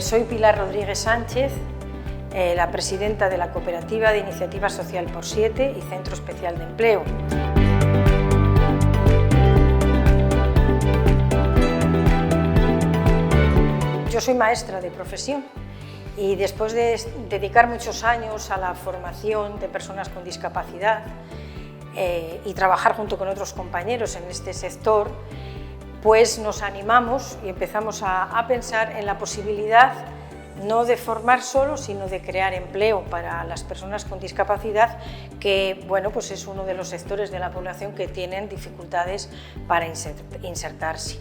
Soy Pilar Rodríguez Sánchez, la presidenta de la Cooperativa de Iniciativa Social Por 7 y Centro Especial de Empleo. Yo soy maestra de profesión y después de dedicar muchos años a la formación de personas con discapacidad y trabajar junto con otros compañeros en este sector, pues nos animamos y empezamos a pensar en la posibilidad no de formar solo, sino de crear empleo para las personas con discapacidad, que bueno, pues es uno de los sectores de la población que tienen dificultades para insertarse.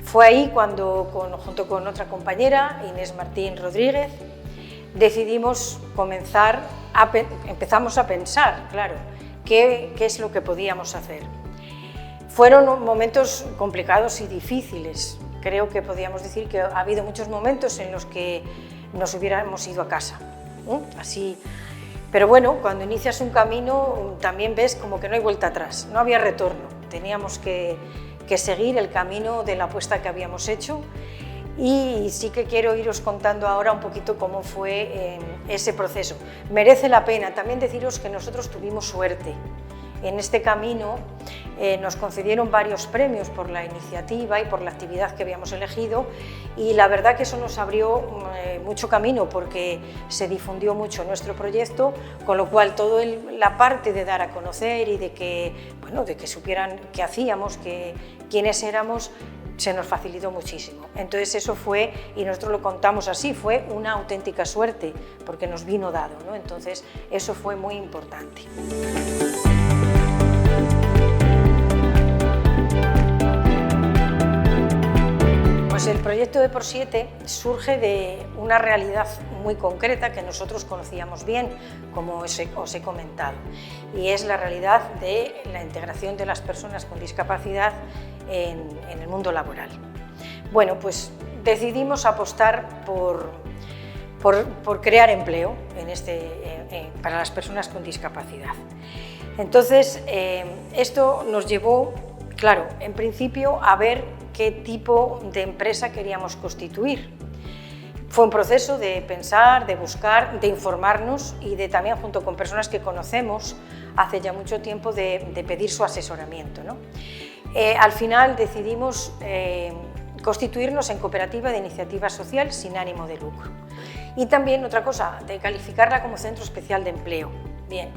Fue ahí cuando, junto con otra compañera, Inés Martín Rodríguez, decidimos empezamos a pensar, claro, qué es lo que podíamos hacer. Fueron momentos complicados y difíciles. Creo que podríamos decir que ha habido muchos momentos en los que nos hubiéramos ido a casa, así. Pero bueno, cuando inicias un camino también ves como que no hay vuelta atrás, no había retorno. Teníamos que seguir el camino de la apuesta que habíamos hecho, y sí que quiero iros contando ahora un poquito cómo fue ese proceso. Merece la pena también deciros que nosotros tuvimos suerte. En este camino nos concedieron varios premios por la iniciativa y por la actividad que habíamos elegido, y la verdad que eso nos abrió mucho camino porque se difundió mucho nuestro proyecto, con lo cual toda la parte de dar a conocer y de que supieran qué hacíamos, quiénes éramos, se nos facilitó muchísimo. Entonces eso fue, y nosotros lo contamos así, fue una auténtica suerte porque nos vino dado, ¿no? Entonces eso fue muy importante. Pues el proyecto de Por 7 surge de una realidad muy concreta que nosotros conocíamos bien, como os he comentado, y es la realidad de la integración de las personas con discapacidad en el mundo laboral. Bueno, pues decidimos apostar por crear empleo para las personas con discapacidad. Entonces, esto nos llevó, claro, en principio a ver qué tipo de empresa queríamos constituir. Fue un proceso de pensar, de buscar, de informarnos y de también, junto con personas que conocemos hace ya mucho tiempo, de pedir su asesoramiento, ¿no? Al final decidimos constituirnos en Cooperativa de Iniciativa Social sin ánimo de lucro. Y también otra cosa, de calificarla como Centro Especial de Empleo. Bien.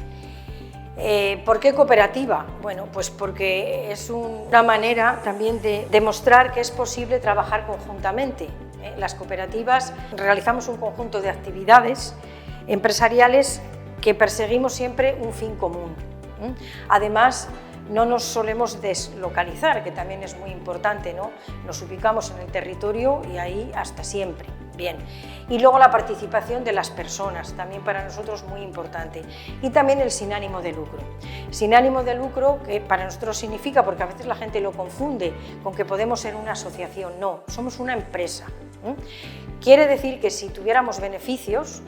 ¿Por qué cooperativa? Bueno, pues porque es una manera también de demostrar que es posible trabajar conjuntamente. Las cooperativas realizamos un conjunto de actividades empresariales que perseguimos siempre un fin común. Además, no nos solemos deslocalizar, que también es muy importante, ¿no? Nos ubicamos en el territorio y ahí hasta siempre. Bien. Y luego la participación de las personas, también para nosotros muy importante. Y también el sin ánimo de lucro. Sin ánimo de lucro, que para nosotros significa, porque a veces la gente lo confunde con que podemos ser una asociación. No, somos una empresa. Quiere decir que si tuviéramos beneficios,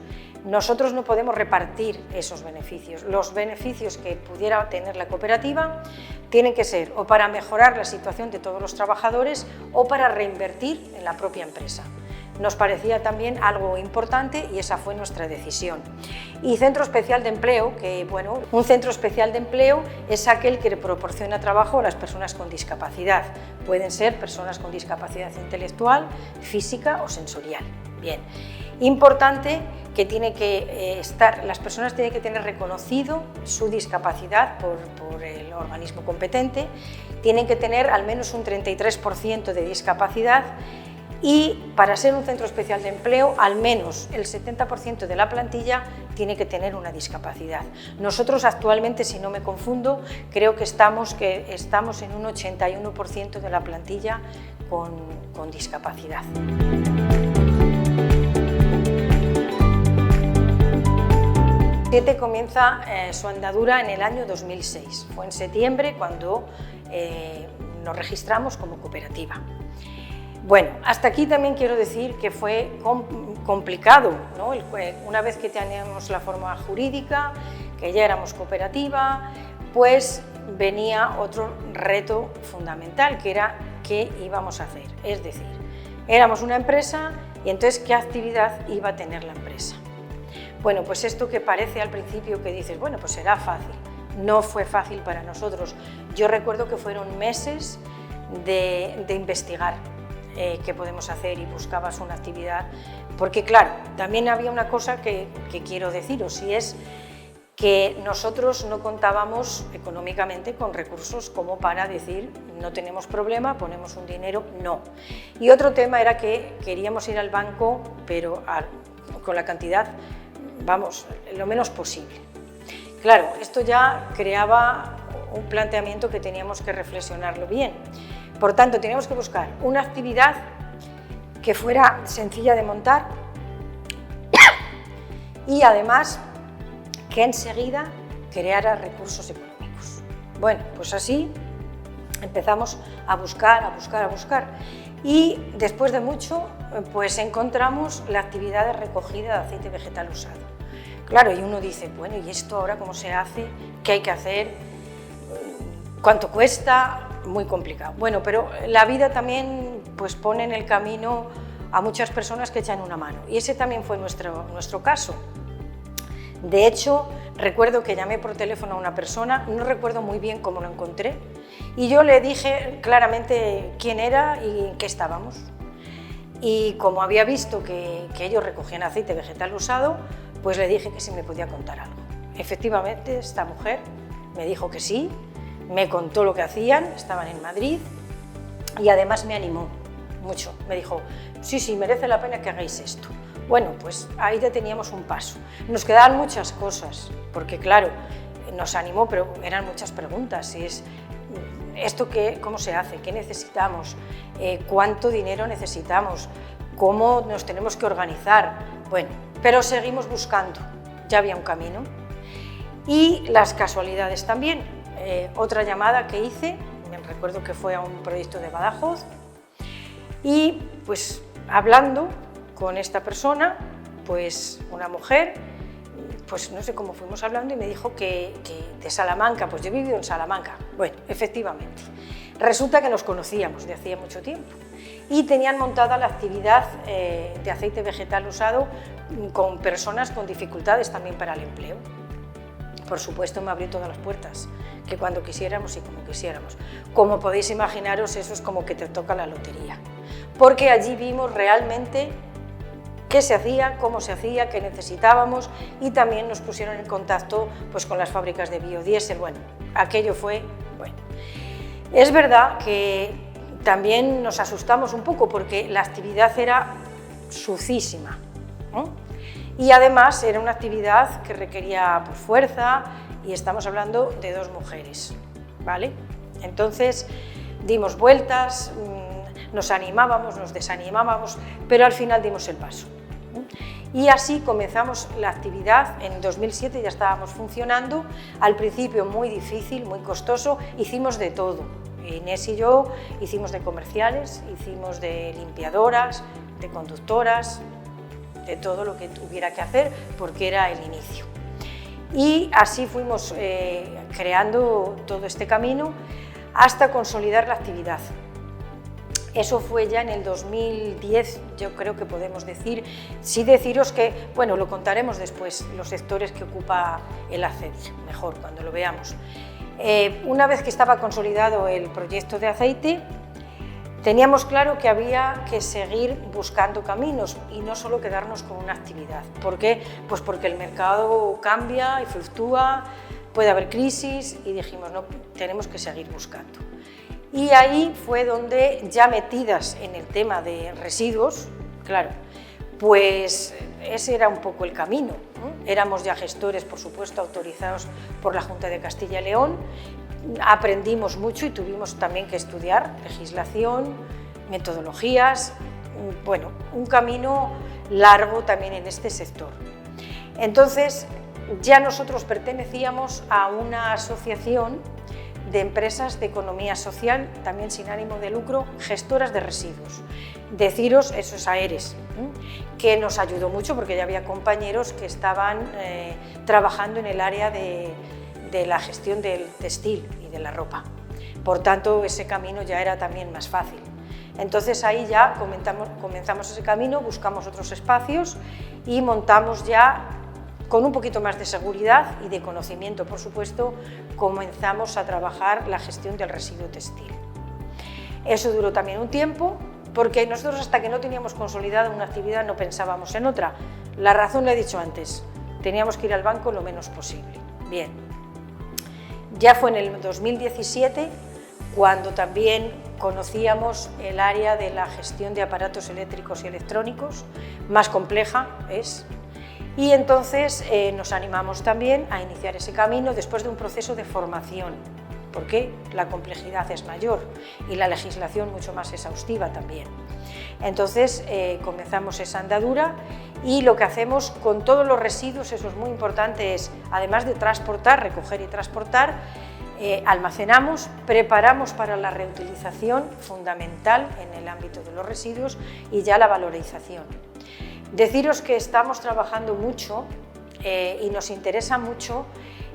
nosotros no podemos repartir esos beneficios. Los beneficios que pudiera tener la cooperativa tienen que ser o para mejorar la situación de todos los trabajadores o para reinvertir en la propia empresa. Nos parecía también algo importante y esa fue nuestra decisión. Y Centro Especial de Empleo, que bueno, un centro especial de empleo es aquel que proporciona trabajo a las personas con discapacidad. Pueden ser personas con discapacidad intelectual, física o sensorial. Bien. Importante que las personas tienen que tener reconocido su discapacidad por el organismo competente, tienen que tener al menos un 33% de discapacidad, y para ser un centro especial de empleo, al menos el 70% de la plantilla tiene que tener una discapacidad. Nosotros actualmente, si no me confundo, creo que estamos en un 81% de la plantilla con discapacidad. Siete comienza su andadura en el año 2006. Fue en septiembre cuando nos registramos como cooperativa. Bueno, hasta aquí también quiero decir que fue complicado, ¿no? Una vez que teníamos la forma jurídica, que ya éramos cooperativa, pues venía otro reto fundamental, que era qué íbamos a hacer. Es decir, éramos una empresa Y entonces, ¿qué actividad iba a tener la empresa? Bueno, pues esto que parece al principio que dices, bueno, pues será fácil. No fue fácil para nosotros. Yo recuerdo que fueron meses de investigar qué podemos hacer y buscabas una actividad, porque claro, también había una cosa que quiero deciros, y es que nosotros no contábamos económicamente con recursos como para decir no tenemos problema, ponemos un dinero, no. Y otro tema era que queríamos ir al banco, pero con la cantidad, vamos, lo menos posible. Claro, esto ya creaba un planteamiento que teníamos que reflexionarlo bien. Por tanto, teníamos que buscar una actividad que fuera sencilla de montar y además que enseguida creara recursos económicos. Bueno, pues así empezamos a buscar y después de mucho pues encontramos la actividad de recogida de aceite vegetal usado. Claro, y uno dice, bueno, ¿y esto ahora cómo se hace? ¿Qué hay que hacer? ¿Cuánto cuesta? Muy complicado. Bueno, pero la vida también pues pone en el camino a muchas personas que echan una mano, y ese también fue nuestro caso. De hecho, recuerdo que llamé por teléfono a una persona, no recuerdo muy bien cómo lo encontré, y yo le dije claramente quién era y en qué estábamos. Y como había visto que ellos recogían aceite vegetal usado, pues le dije que si me podía contar algo. Efectivamente, esta mujer me dijo que sí, me contó lo que hacían, estaban en Madrid, y además me animó mucho. Me dijo, sí, merece la pena que hagáis esto. Bueno, pues ahí ya teníamos un paso. Nos quedaban muchas cosas, porque claro, nos animó, pero eran muchas preguntas. Es, ¿esto qué, cómo se hace? ¿Qué necesitamos? ¿Cuánto dinero necesitamos? ¿Cómo nos tenemos que organizar? Bueno, pero seguimos buscando. Ya había un camino. Y las casualidades también. Otra llamada que hice, me recuerdo que fue a un proyecto de Badajoz, y pues hablando con esta persona, pues una mujer, pues no sé cómo fuimos hablando y me dijo que de Salamanca, pues yo he vivido en Salamanca. Bueno, efectivamente, resulta que nos conocíamos de hacía mucho tiempo y tenían montada la actividad de aceite vegetal usado con personas con dificultades también para el empleo. Por supuesto, me abrió todas las puertas, que cuando quisiéramos y como quisiéramos. Como podéis imaginaros, eso es como que te toca la lotería, porque allí vimos realmente qué se hacía, cómo se hacía, qué necesitábamos, y también nos pusieron en contacto pues, con las fábricas de biodiesel. Bueno, aquello fue bueno. Es verdad que también nos asustamos un poco porque la actividad era sucísima, ¿no? Y además era una actividad que requería pues, fuerza, y estamos hablando de 2 mujeres, ¿vale? Entonces dimos vueltas, nos animábamos, nos desanimábamos, pero al final dimos el paso. Y así comenzamos la actividad. En 2007 ya estábamos funcionando, al principio muy difícil, muy costoso, hicimos de todo. Inés y yo hicimos de comerciales, hicimos de limpiadoras, de conductoras, de todo lo que tuviera que hacer, porque era el inicio. Y así fuimos creando todo este camino hasta consolidar la actividad. Eso fue ya en el 2010, yo creo que podemos decir. Sí deciros que, bueno, lo contaremos después, los sectores que ocupa el aceite, mejor cuando lo veamos. Una vez que estaba consolidado el proyecto de aceite, teníamos claro que había que seguir buscando caminos y no solo quedarnos con una actividad. ¿Por qué? Pues porque el mercado cambia y fluctúa, puede haber crisis, y dijimos, no, tenemos que seguir buscando. Y ahí fue donde, ya metidas en el tema de residuos, claro, pues ese era un poco el camino, ¿no? Éramos ya gestores, por supuesto, autorizados por la Junta de Castilla y León. Aprendimos mucho y tuvimos también que estudiar legislación, metodologías, bueno, un camino largo también en este sector. Entonces, ya nosotros pertenecíamos a una asociación de empresas de economía social, también sin ánimo de lucro, gestoras de residuos. Deciros, eso es AERES, que nos ayudó mucho porque ya había compañeros que estaban trabajando en el área de la gestión del textil y de la ropa. Por tanto, ese camino ya era también más fácil. Entonces ahí ya comenzamos ese camino, buscamos otros espacios y montamos ya, con un poquito más de seguridad y de conocimiento, por supuesto, comenzamos a trabajar la gestión del residuo textil. Eso duró también un tiempo, porque nosotros hasta que no teníamos consolidada una actividad no pensábamos en otra. La razón la he dicho antes, teníamos que ir al banco lo menos posible. Bien, ya fue en el 2017 cuando también conocíamos el área de la gestión de aparatos eléctricos y electrónicos, más compleja es, y entonces nos animamos también a iniciar ese camino después de un proceso de formación, porque la complejidad es mayor y la legislación mucho más exhaustiva también. Entonces comenzamos esa andadura y lo que hacemos con todos los residuos, eso es muy importante, es además de transportar, recoger y transportar, almacenamos, preparamos para la reutilización, fundamental en el ámbito de los residuos, y ya la valorización. Deciros que estamos trabajando mucho y nos interesa mucho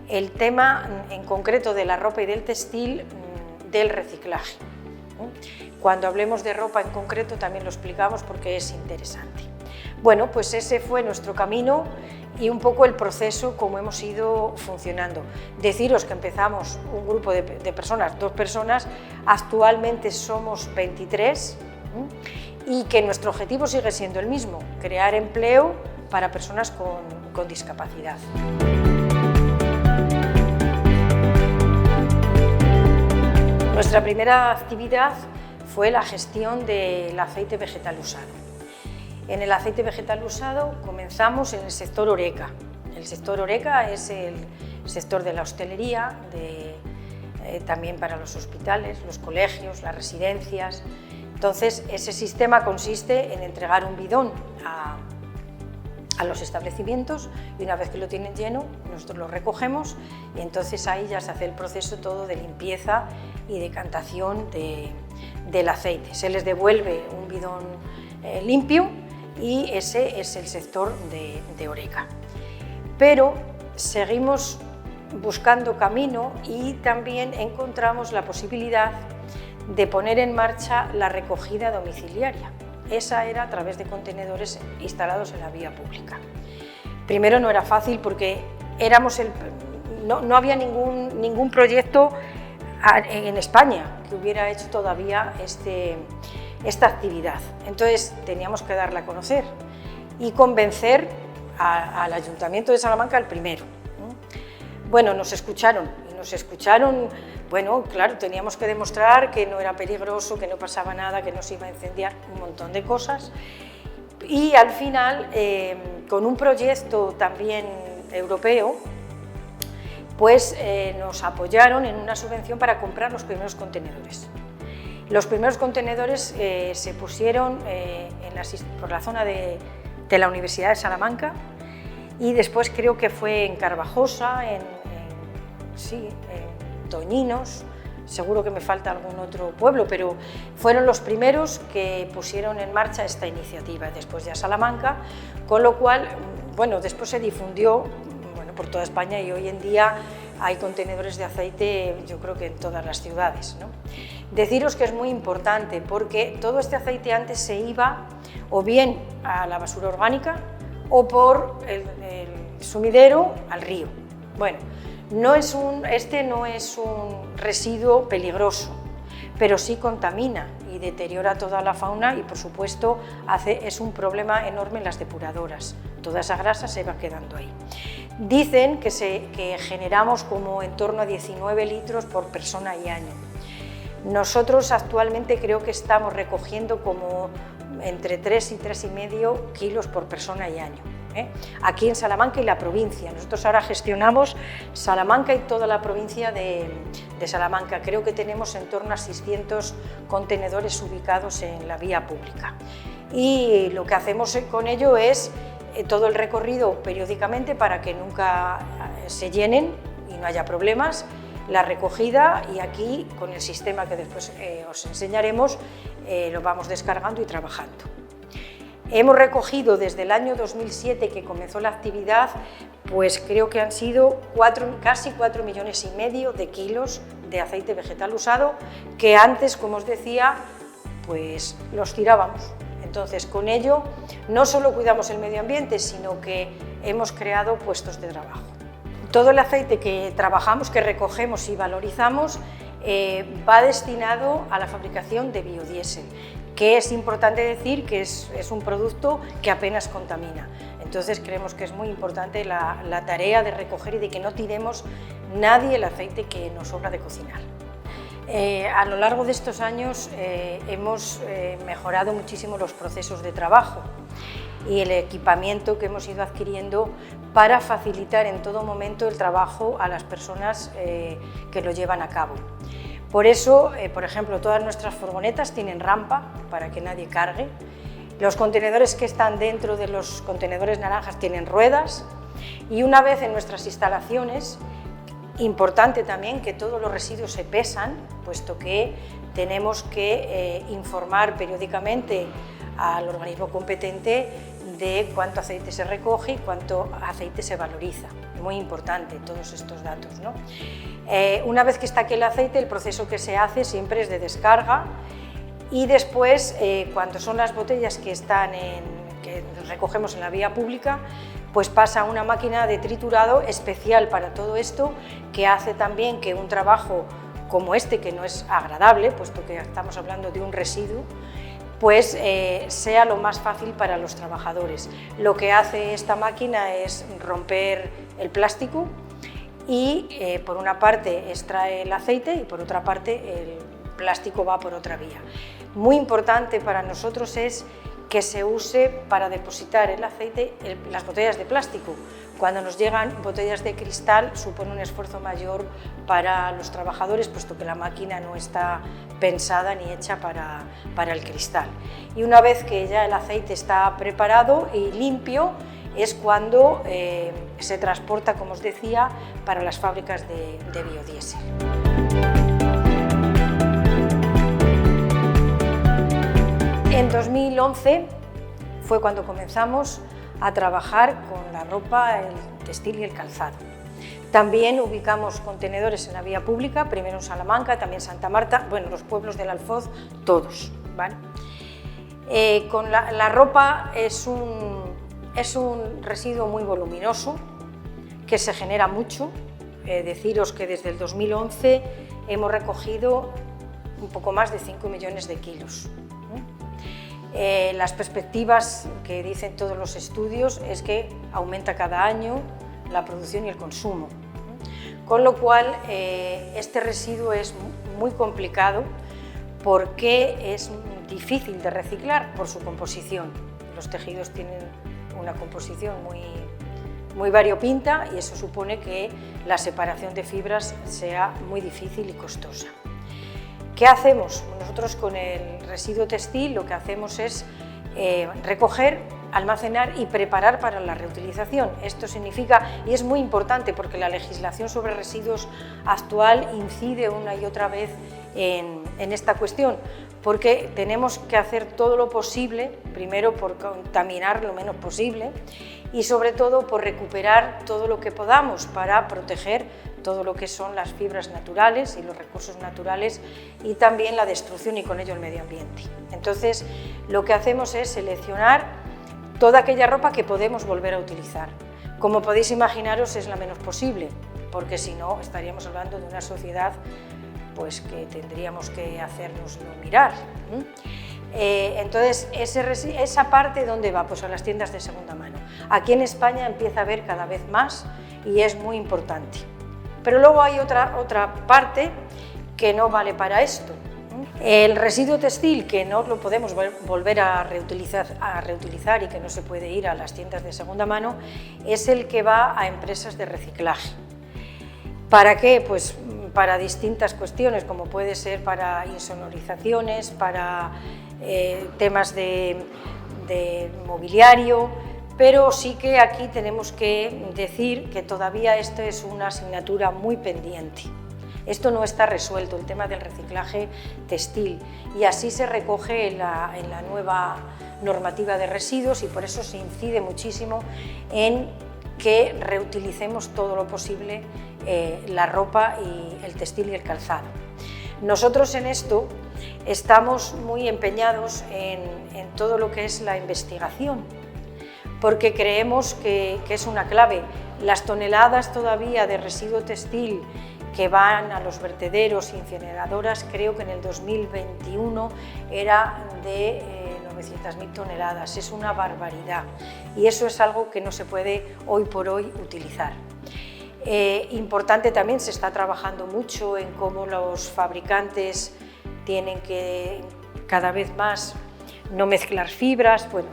el tema en concreto de la ropa y del textil, del reciclaje. Cuando hablemos de ropa en concreto también lo explicamos porque es interesante. Bueno, pues ese fue nuestro camino y un poco el proceso como hemos ido funcionando. Deciros que empezamos un grupo de personas, 2 personas, actualmente somos 23 y que nuestro objetivo sigue siendo el mismo, crear empleo para personas con discapacidad. Nuestra primera actividad fue la gestión del aceite vegetal usado. En el aceite vegetal usado comenzamos en el sector Horeca. El sector Horeca es el sector de la hostelería, también para los hospitales, los colegios, las residencias. Entonces, ese sistema consiste en entregar un bidón a los establecimientos y una vez que lo tienen lleno, nosotros lo recogemos y entonces ahí ya se hace el proceso todo de limpieza y decantación del aceite. Se les devuelve un bidón limpio y ese es el sector de Horeca. Pero seguimos buscando camino y también encontramos la posibilidad de poner en marcha la recogida domiciliaria. Esa era a través de contenedores instalados en la vía pública. Primero no era fácil porque no había ningún proyecto en España que hubiera hecho todavía esta actividad. Entonces teníamos que darla a conocer y convencer al Ayuntamiento de Salamanca el primero. Bueno, nos escucharon, bueno, claro, teníamos que demostrar que no era peligroso, que no pasaba nada, que no se iba a incendiar, un montón de cosas. Y al final, con un proyecto también europeo, pues nos apoyaron en una subvención para comprar los primeros contenedores. Los primeros contenedores se pusieron por la zona de la Universidad de Salamanca y después creo que fue en Carvajosa, en Toñinos, seguro que me falta algún otro pueblo, pero fueron los primeros que pusieron en marcha esta iniciativa, después ya Salamanca, con lo cual, bueno, después se difundió por toda España y hoy en día hay contenedores de aceite, yo creo que en todas las ciudades, ¿no? Deciros que es muy importante porque todo este aceite antes se iba o bien a la basura orgánica o por el sumidero al río. Bueno, este no es un residuo peligroso, pero sí contamina y deteriora toda la fauna y, por supuesto, es un problema enorme en las depuradoras. Toda esa grasa se va quedando ahí. Dicen que generamos como en torno a 19 litros por persona y año. Nosotros actualmente creo que estamos recogiendo como entre 3 y 3,5 kilos por persona y año. Aquí en Salamanca y la provincia. Nosotros ahora gestionamos Salamanca y toda la provincia de Salamanca. Creo que tenemos en torno a 600 contenedores ubicados en la vía pública. Y lo que hacemos con ello es todo el recorrido periódicamente para que nunca se llenen y no haya problemas, la recogida y aquí con el sistema que después os enseñaremos lo vamos descargando y trabajando. Hemos recogido desde el año 2007 que comenzó la actividad, pues creo que han sido casi 4,5 millones de kilos de aceite vegetal usado, que antes, como os decía, pues los tirábamos. Entonces, con ello no solo cuidamos el medio ambiente, sino que hemos creado puestos de trabajo. Todo el aceite que trabajamos, que recogemos y valorizamos, va destinado a la fabricación de biodiesel, que es importante decir que es un producto que apenas contamina. Entonces creemos que es muy importante la tarea de recoger y de que no tiremos nadie el aceite que nos sobra de cocinar. A lo largo de estos años hemos mejorado muchísimo los procesos de trabajo y el equipamiento que hemos ido adquiriendo para facilitar en todo momento el trabajo a las personas que lo llevan a cabo. Por eso, por ejemplo, todas nuestras furgonetas tienen rampa para que nadie cargue. Los contenedores que están dentro de los contenedores naranjas tienen ruedas y una vez en nuestras instalaciones, importante también que todos los residuos se pesan, puesto que tenemos que informar periódicamente al organismo competente de cuánto aceite se recoge y cuánto aceite se valoriza. Muy importante todos estos datos, ¿no? Una vez que está aquí el aceite, el proceso que se hace siempre es de descarga y después, cuando son las botellas que recogemos en la vía pública, pues pasa a una máquina de triturado especial para todo esto, que hace también que un trabajo como este, que no es agradable, puesto que estamos hablando de un residuo, pues sea lo más fácil para los trabajadores. Lo que hace esta máquina es romper el plástico y por una parte extrae el aceite y por otra parte el plástico va por otra vía. Muy importante para nosotros es que se use para depositar el aceite las botellas de plástico. Cuando nos llegan botellas de cristal supone un esfuerzo mayor para los trabajadores, puesto que la máquina no está pensada ni hecha para el cristal. Y una vez que ya el aceite está preparado y limpio, es cuando se transporta, como os decía, para las fábricas de biodiesel. En 2011 fue cuando comenzamos a trabajar con la ropa, el textil y el calzado. También ubicamos contenedores en la vía pública, primero en Salamanca, también Santa Marta, bueno, los pueblos del Alfoz, todos, ¿vale? Con la ropa es un residuo muy voluminoso, que se genera mucho. Deciros que desde el 2011 hemos recogido un poco más de 5 millones de kilos. Las perspectivas que dicen todos los estudios es que aumenta cada año la producción y el consumo, con lo cual este residuo es muy complicado porque es difícil de reciclar por su composición. Los tejidos tienen una composición muy variopinta y eso supone que la separación de fibras sea muy difícil y costosa. ¿Qué hacemos? Nosotros con el residuo textil lo que hacemos es recoger, almacenar y preparar para la reutilización. Esto significa, y es muy importante porque la legislación sobre residuos actual incide una y otra vez en esta cuestión, porque tenemos que hacer todo lo posible, primero por contaminar lo menos posible y sobre todo por recuperar todo lo que podamos para proteger todo lo que son las fibras naturales y los recursos naturales y también la destrucción y con ello el medio ambiente. Entonces, lo que hacemos es seleccionar toda aquella ropa que podemos volver a utilizar. Como podéis imaginaros, es la menos posible, porque si no estaríamos hablando de una sociedad pues, que tendríamos que hacernoslo mirar. Entonces, esa parte, ¿dónde va? Pues a las tiendas de segunda mano. Aquí en España empieza a haber cada vez más y es muy importante. Pero luego hay otra parte que no vale para esto. El residuo textil, que no lo podemos volver a reutilizar y que no se puede ir a las tiendas de segunda mano, es el que va a empresas de reciclaje. ¿Para qué? Pues para distintas cuestiones, como puede ser para insonorizaciones, para temas de mobiliario, pero sí que aquí tenemos que decir que todavía esto es una asignatura muy pendiente. Esto no está resuelto, el tema del reciclaje textil, y así se recoge en la nueva normativa de residuos y por eso se incide muchísimo en que reutilicemos todo lo posible la ropa y el textil y el calzado. Nosotros en esto estamos muy empeñados en todo lo que es la investigación, porque creemos que es una clave. Las toneladas todavía de residuo textil que van a los vertederos e incineradoras, creo que en el 2021 era de 900.000 toneladas, es una barbaridad y eso es algo que no se puede hoy por hoy utilizar. Importante también, se está trabajando mucho en cómo los fabricantes tienen que cada vez más no mezclar fibras. Bueno,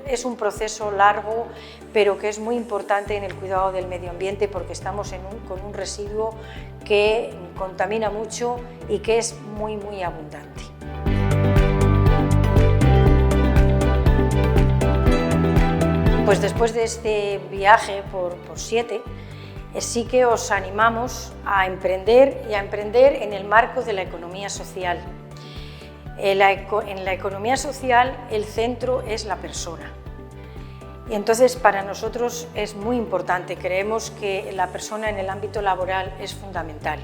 es un proceso largo, pero que es muy importante en el cuidado del medio ambiente, porque estamos con un residuo que contamina mucho y que es muy, muy abundante. Pues después de este viaje por Siete, sí que os animamos a emprender y a emprender en el marco de la economía social. En la economía social el centro es la persona y entonces para nosotros es muy importante, creemos que la persona en el ámbito laboral es fundamental.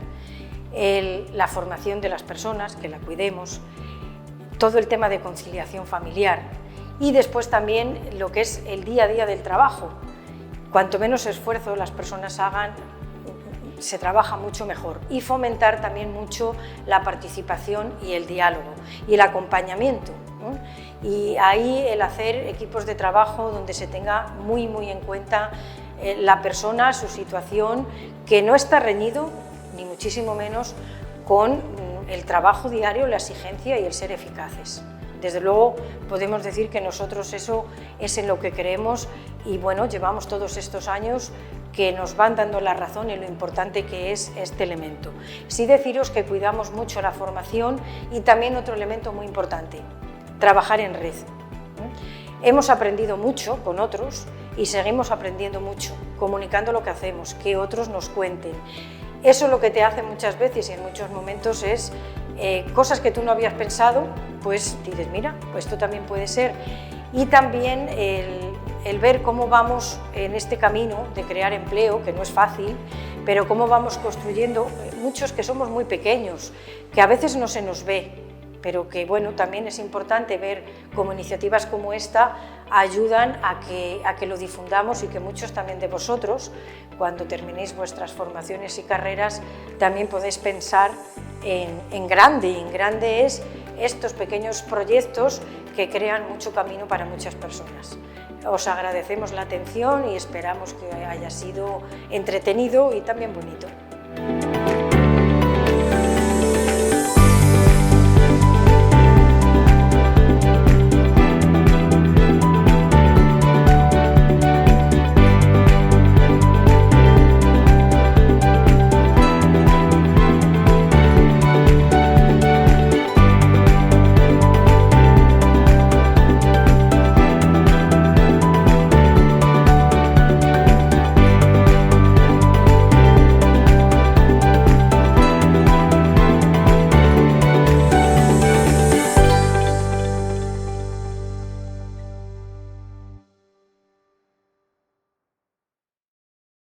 La formación de las personas, que la cuidemos, todo el tema de conciliación familiar y después también lo que es el día a día del trabajo. Cuanto menos esfuerzo las personas hagan, se trabaja mucho mejor, y fomentar también mucho la participación y el diálogo y el acompañamiento, ¿no? Y ahí el hacer equipos de trabajo donde se tenga muy en cuenta la persona, su situación, que no está reñido ni muchísimo menos con el trabajo diario, la exigencia y el ser eficaces. Desde luego podemos decir que nosotros eso es en lo que creemos y bueno, llevamos todos estos años que nos van dando la razón en lo importante que es este elemento. Sí deciros que cuidamos mucho la formación y también otro elemento muy importante, trabajar en red. Hemos aprendido mucho con otros y seguimos aprendiendo mucho, comunicando lo que hacemos, que otros nos cuenten. Eso lo que te hace muchas veces y en muchos momentos es cosas que tú no habías pensado, pues dices, mira, pues esto también puede ser. Y también el ver cómo vamos en este camino de crear empleo, que no es fácil, pero cómo vamos construyendo, muchos que somos muy pequeños, que a veces no se nos ve, pero que bueno, también es importante ver cómo iniciativas como esta ayudan a que lo difundamos y que muchos también de vosotros, cuando terminéis vuestras formaciones y carreras, también podéis pensar en grande, y en grande es estos pequeños proyectos que crean mucho camino para muchas personas. Os agradecemos la atención y esperamos que haya sido entretenido y también bonito.